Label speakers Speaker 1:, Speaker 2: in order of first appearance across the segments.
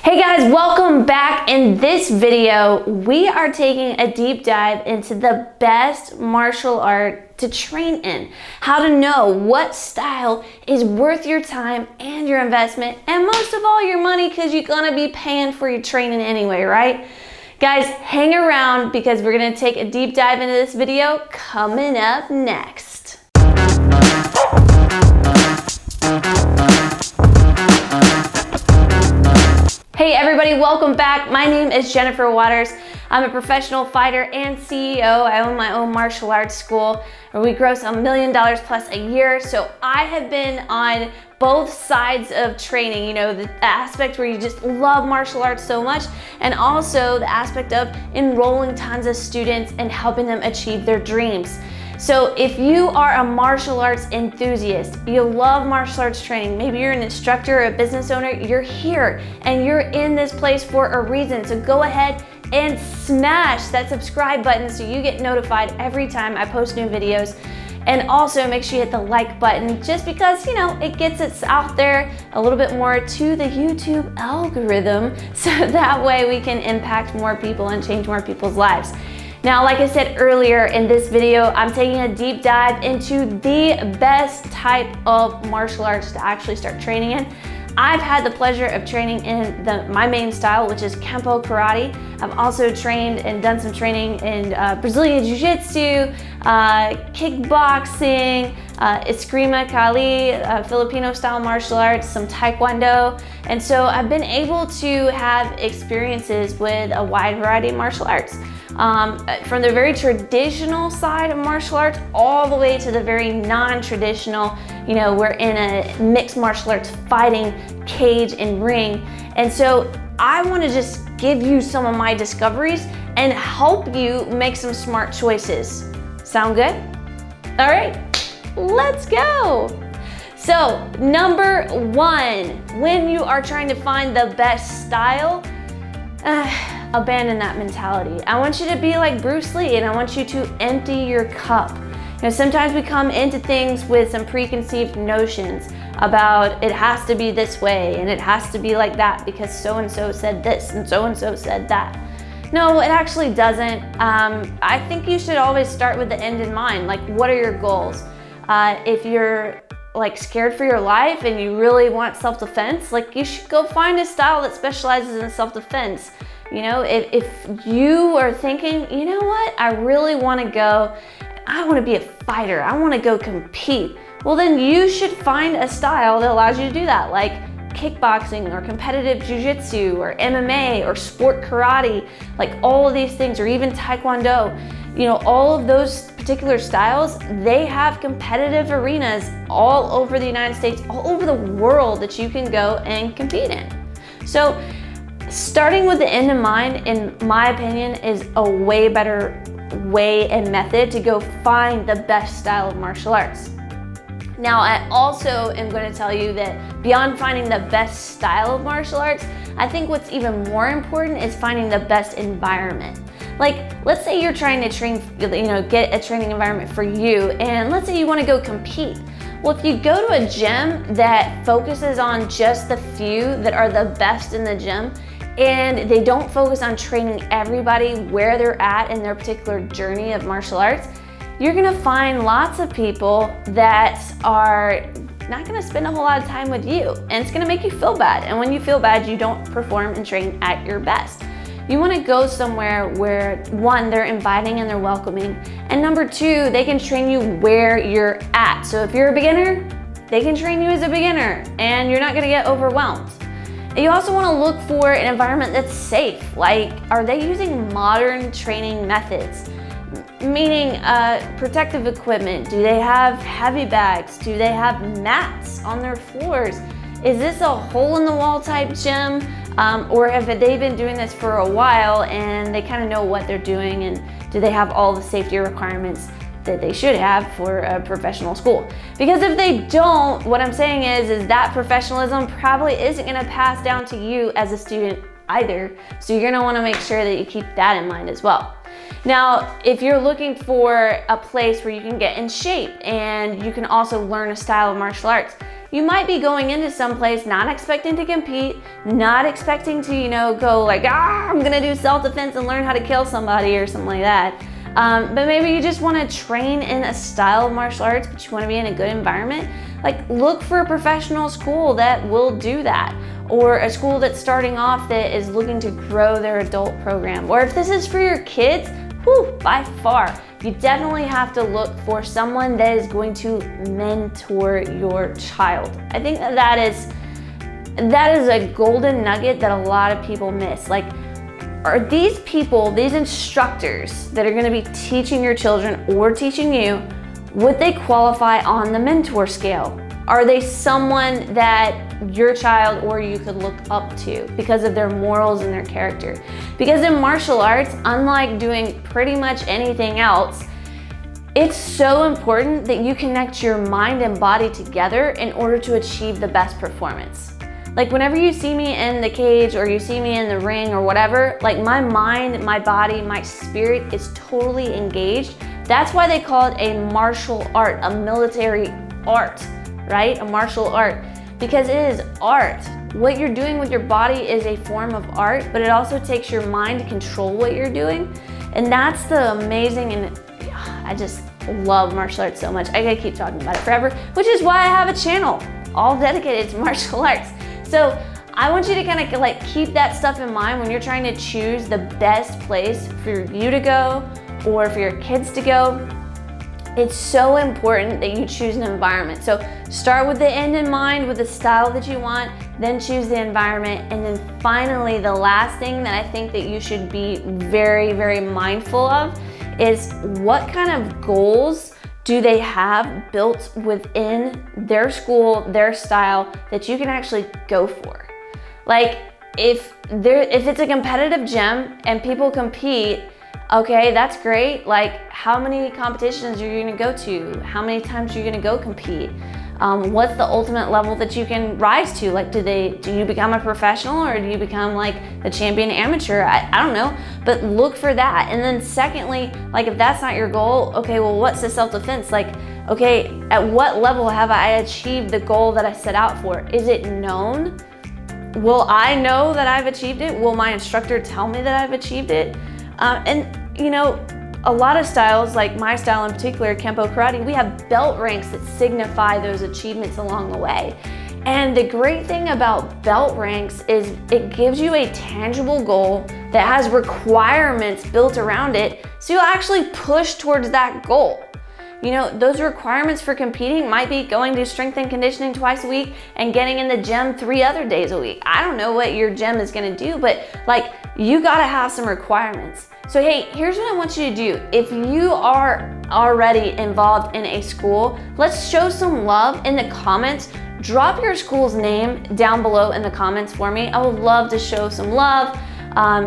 Speaker 1: Hey guys, welcome back. In this video, we are taking a deep dive into the best martial art to train in, how to know what style is worth your time and your investment, and most of all your money, because you're gonna be paying for your training anyway, right? Guys, hang around because we're gonna take a deep dive into this video coming up next. Hey everybody, welcome back. My name is Jennifer Waters. I'm a professional fighter and CEO. I own my own martial arts school where we gross $1 million plus a year. So I have been on both sides of training, you know, the aspect where you just love martial arts so much, and also the aspect of enrolling tons of students and helping them achieve their dreams. So if you are a martial arts enthusiast, you love martial arts training, maybe you're an instructor or a business owner, you're here and you're in this place for a reason. So go ahead and smash that subscribe button so you get notified every time I post new videos. And also make sure you hit the like button just because, you know, it gets us out there a little bit more to the YouTube algorithm, so that way we can impact more people and change more people's lives. Now, like I said earlier in this video, I'm taking a deep dive into the best type of martial arts to actually start training in. I've had the pleasure of training in my main style, which is Kempo Karate. I've also trained and done some training in Brazilian Jiu-Jitsu, kickboxing, Eskrima Kali, Filipino style martial arts, some Taekwondo. And so I've been able to have experiences with a wide variety of martial arts. From the very traditional side of martial arts all the way to the very non-traditional, you know, we're in a mixed martial arts fighting cage and ring. And so I want to just give you some of my discoveries and help you make some smart choices. Sound good? All right, let's go. So number one, when you are trying to find the best style, abandon that mentality. I want you to be like Bruce Lee, and I want you to empty your cup. You know, sometimes we come into things with some preconceived notions about it has to be this way and it has to be like that because so-and-so said this and so-and-so said that. No, it actually doesn't. I think you should always start with the end in mind. Like, what are your goals? If you're like scared for your life and you really want self-defense, like you should go find a style that specializes in self-defense. You know, if you are thinking, you know what, I really want to go, I want to be a fighter, I want to go compete, well then you should find a style that allows you to do that, like kickboxing or competitive jiu-jitsu or MMA or sport karate, like all of these things, or even Taekwondo. You know, all of those particular styles, they have competitive arenas all over the United States, all over the world that you can go and compete in. So starting with the end in mind, in my opinion, is a way better way and method to go find the best style of martial arts. Now, I also am going to tell you that beyond finding the best style of martial arts, I think what's even more important is finding the best environment. Like, let's say you're trying to train, you know, get a training environment for you, and let's say you want to go compete. Well, if you go to a gym that focuses on just the few that are the best in the gym, and they don't focus on training everybody where they're at in their particular journey of martial arts, you're gonna find lots of people that are not gonna spend a whole lot of time with you, and it's gonna make you feel bad. And when you feel bad, you don't perform and train at your best. You wanna go somewhere where, one, they're inviting and they're welcoming, and number two, they can train you where you're at. So if you're a beginner, they can train you as a beginner, and you're not gonna get overwhelmed. You also want to look for an environment that's safe. Like, are they using modern training methods? Meaning protective equipment. Do they have heavy bags? Do they have mats on their floors? Is this a hole-in-the-wall type gym? Or have they been doing this for a while and they kind of know what they're doing, and do they have all the safety requirements that they should have for a professional school? Because if they don't, what I'm saying is that professionalism probably isn't going to pass down to you as a student either. So you're going to want to make sure that you keep that in mind as well. Now, if you're looking for a place where you can get in shape and you can also learn a style of martial arts, you might be going into some place not expecting to compete, not expecting to, go like, I'm gonna do self-defense and learn how to kill somebody or something like that. But maybe you just want to train in a style of martial arts, but you want to be in a good environment. Like, look for a professional school that will do that, or a school that's starting off that is looking to grow their adult program. Or if this is for your kids, by far, you definitely have to look for someone that is going to mentor your child. I think that is a golden nugget that a lot of people miss. Like, are these people, these instructors that are going to be teaching your children or teaching you, would they qualify on the mentor scale? Are they someone that your child or you could look up to because of their morals and their character? Because in martial arts, unlike doing pretty much anything else, it's so important that you connect your mind and body together in order to achieve the best performance. Like, whenever you see me in the cage or you see me in the ring or whatever, like, my mind, my body, my spirit is totally engaged. That's why they call it a martial art, a military art, right? A martial art, because it is art. What you're doing with your body is a form of art, but it also takes your mind to control what you're doing. And that's the amazing, and I just love martial arts so much. I gotta keep talking about it forever, which is why I have a channel all dedicated to martial arts. So I want you to kind of like keep that stuff in mind when you're trying to choose the best place for you to go or for your kids to go. It's so important that you choose an environment. So start with the end in mind, with the style that you want, then choose the environment. And then finally, the last thing that I think that you should be very, very mindful of is what kind of goals do they have built within their school, their style, that you can actually go for? Like, if it's a competitive gym and people compete, okay, that's great. Like, how many competitions are you gonna go to? How many times are you gonna go compete? What's the ultimate level that you can rise to? Like, do you become a professional, or do you become like the champion amateur? I don't know, but look for that. And then secondly, like, if that's not your goal, okay, well, what's the self-defense? Like, okay, at what level have I achieved the goal that I set out for? Is it known? Will I know that I've achieved it? Will my instructor tell me that I've achieved it? A lot of styles, like my style in particular, Kempo Karate, we have belt ranks that signify those achievements along the way. And the great thing about belt ranks is it gives you a tangible goal that has requirements built around it, so you'll actually push towards that goal. Those requirements for competing might be going to strength and conditioning twice a week and getting in the gym 3 other days a week. I don't know what your gym is gonna do, but like, you gotta have some requirements. So hey, here's what I want you to do. If you are already involved in a school, let's show some love in the comments. Drop your school's name down below in the comments for me. I would love to show some love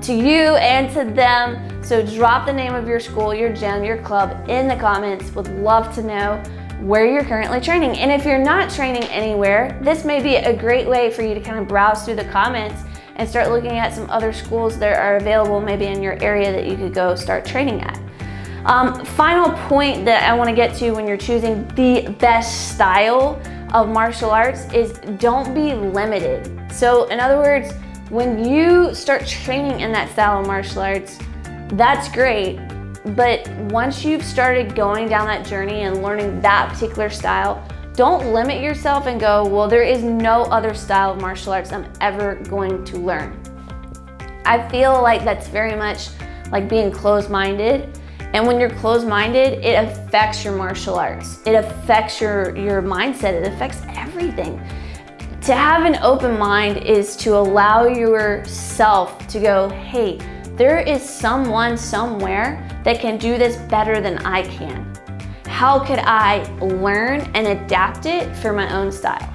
Speaker 1: to you and to them. So drop the name of your school, your gym, your club in the comments. Would love to know where you're currently training. And if you're not training anywhere, this may be a great way for you to kind of browse through the comments and start looking at some other schools that are available maybe in your area that you could go start training at. Final point that I want to get to when you're choosing the best style of martial arts is don't be limited. So in other words, when you start training in that style of martial arts, that's great. But once you've started going down that journey and learning that particular style, don't limit yourself and go, well, there is no other style of martial arts I'm ever going to learn. I feel like that's very much like being closed-minded. And when you're closed-minded, it affects your martial arts. It affects your mindset. It affects everything. To have an open mind is to allow yourself to go, hey, there is someone somewhere that can do this better than I can. How could I learn and adapt it for my own style?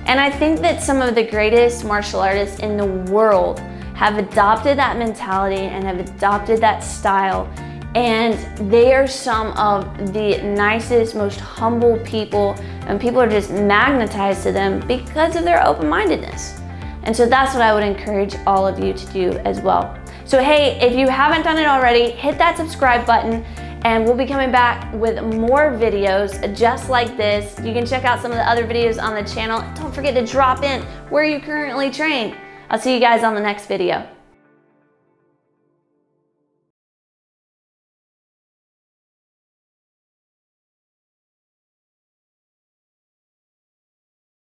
Speaker 1: And I think that some of the greatest martial artists in the world have adopted that mentality and have adopted that style. And they are some of the nicest, most humble people, and people are just magnetized to them because of their open-mindedness. And so that's what I would encourage all of you to do as well. So hey, if you haven't done it already, hit that subscribe button And we'll be coming back with more videos just like this. You can check out some of the other videos on the channel. Don't forget to drop in where you currently train. I'll see you guys on the next video.